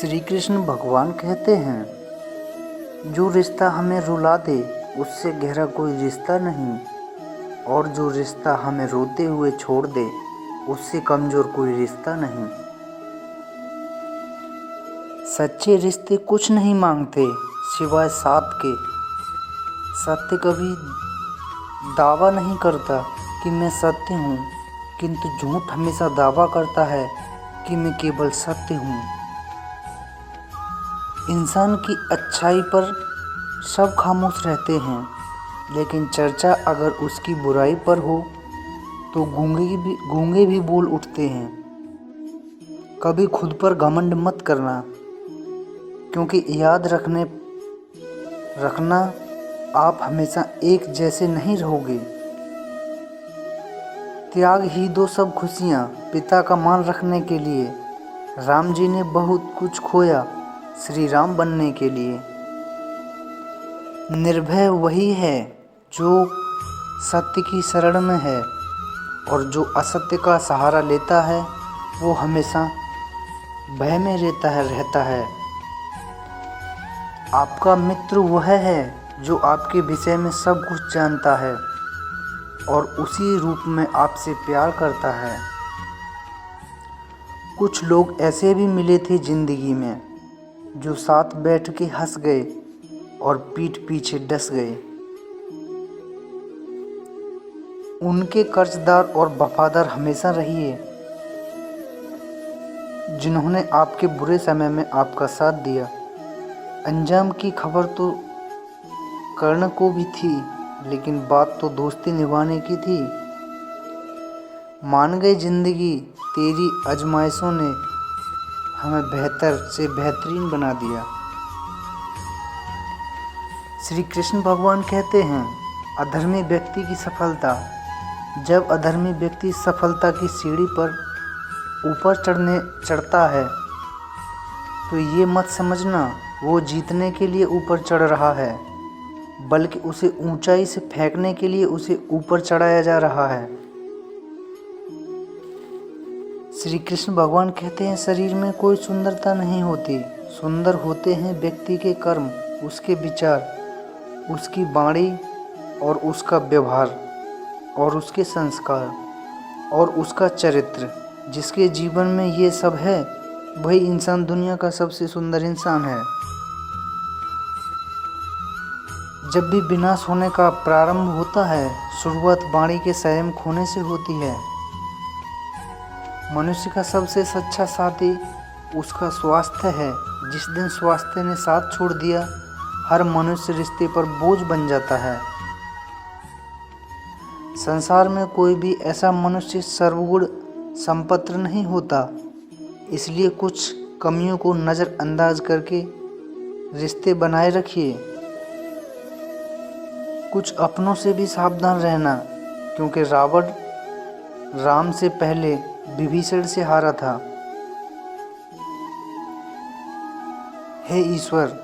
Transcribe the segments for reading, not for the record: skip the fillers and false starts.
श्री कृष्ण भगवान कहते हैं, जो रिश्ता हमें रुला दे उससे गहरा कोई रिश्ता नहीं, और जो रिश्ता हमें रोते हुए छोड़ दे उससे कमज़ोर कोई रिश्ता नहीं। सच्चे रिश्ते कुछ नहीं मांगते सिवाय साथ के। सत्य कभी दावा नहीं करता कि मैं सत्य हूँ, किंतु झूठ हमेशा दावा करता है कि मैं केवल सत्य हूँ। इंसान की अच्छाई पर सब खामोश रहते हैं, लेकिन चर्चा अगर उसकी बुराई पर हो तो गूंगे भी बोल उठते हैं। कभी खुद पर घमंड मत करना, क्योंकि याद रखना आप हमेशा एक जैसे नहीं रहोगे। त्याग ही दो सब खुशियाँ पिता का मान रखने के लिए। राम जी ने बहुत कुछ खोया श्री राम बनने के लिए। निर्भय वही है जो सत्य की शरण में है, और जो असत्य का सहारा लेता है वो हमेशा भय में रहता है। आपका मित्र वह है जो आपके विषय में सब कुछ जानता है और उसी रूप में आपसे प्यार करता है। कुछ लोग ऐसे भी मिले थे जिंदगी में, जो साथ बैठ के हंस गए और पीठ पीछे डस गए। उनके कर्जदार और वफादार हमेशा रहिए, जिन्होंने आपके बुरे समय में आपका साथ दिया। अंजाम की खबर तो कर्ण को भी थी, लेकिन बात तो दोस्ती निभाने की थी। मान गए जिंदगी तेरी आजमाइशों ने हमें बेहतर से बेहतरीन बना दिया। श्री कृष्ण भगवान कहते हैं, अधर्मी व्यक्ति की सफलता। जब अधर्मी व्यक्ति सफलता की सीढ़ी पर ऊपर चढ़ता है तो ये मत समझना वो जीतने के लिए ऊपर चढ़ रहा है, बल्कि उसे ऊंचाई से फेंकने के लिए उसे ऊपर चढ़ाया जा रहा है। श्री कृष्ण भगवान कहते हैं, शरीर में कोई सुंदरता नहीं होती, सुंदर होते हैं व्यक्ति के कर्म, उसके विचार, उसकी वाणी और उसका व्यवहार और उसके संस्कार और उसका चरित्र। जिसके जीवन में ये सब है वही इंसान दुनिया का सबसे सुंदर इंसान है। जब भी विनाश होने का प्रारंभ होता है, शुरुआत वाणी के संयम खोने से होती है। मनुष्य का सबसे सच्चा साथी उसका स्वास्थ्य है। जिस दिन स्वास्थ्य ने साथ छोड़ दिया, हर मनुष्य रिश्ते पर बोझ बन जाता है। संसार में कोई भी ऐसा मनुष्य सर्वगुण संपन्न नहीं होता, इसलिए कुछ कमियों को नज़रअंदाज करके रिश्ते बनाए रखिए। कुछ अपनों से भी सावधान रहना, क्योंकि रावण राम से पहले विभीषण से हारा था। हे ईश्वर,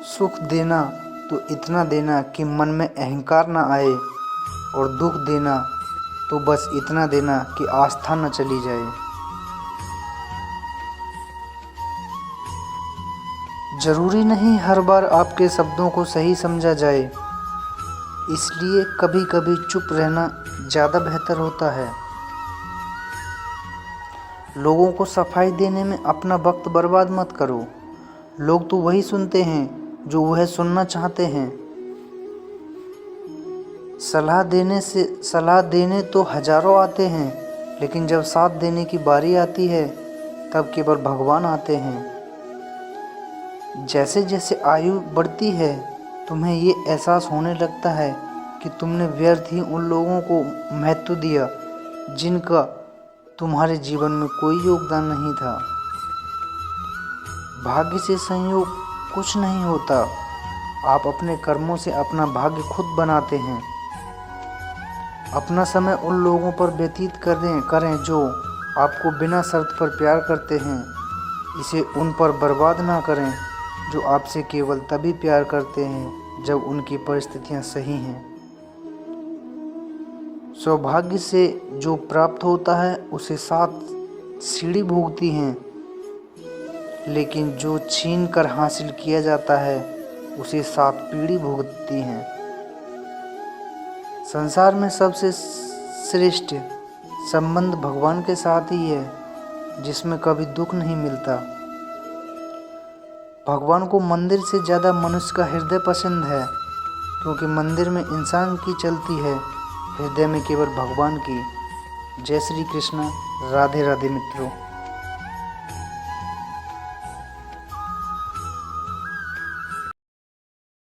सुख देना तो इतना देना कि मन में अहंकार न आए, और दुख देना तो बस इतना देना कि आस्था न चली जाए। जरूरी नहीं हर बार आपके शब्दों को सही समझा जाए, इसलिए कभी कभी चुप रहना ज़्यादा बेहतर होता है। लोगों को सफाई देने में अपना वक्त बर्बाद मत करो। लोग तो वही सुनते हैं जो वह सुनना चाहते हैं। सलाह देने तो हजारों आते हैं, लेकिन जब साथ देने की बारी आती है तब केवल भगवान आते हैं। जैसे जैसे आयु बढ़ती है, तुम्हें ये एहसास होने लगता है कि तुमने व्यर्थ ही उन लोगों को महत्व दिया जिनका तुम्हारे जीवन में कोई योगदान नहीं था। भाग्य से संयोग कुछ नहीं होता, आप अपने कर्मों से अपना भाग्य खुद बनाते हैं। अपना समय उन लोगों पर व्यतीत करें जो आपको बिना शर्त पर प्यार करते हैं। इसे उन पर बर्बाद ना करें जो आपसे केवल तभी प्यार करते हैं जब उनकी परिस्थितियां सही हैं। सौभाग्य से जो प्राप्त होता है उसे 7 सीढ़ी भोगती हैं, लेकिन जो छीन कर हासिल किया जाता है उसे 7 पीढ़ी भुगतती हैं। संसार में सबसे श्रेष्ठ संबंध भगवान के साथ ही है, जिसमें कभी दुख नहीं मिलता। भगवान को मंदिर से ज़्यादा मनुष्य का हृदय पसंद है, क्योंकि मंदिर में इंसान की चलती है, हृदय में केवल भगवान की। जय श्री कृष्ण। राधे राधे मित्रों।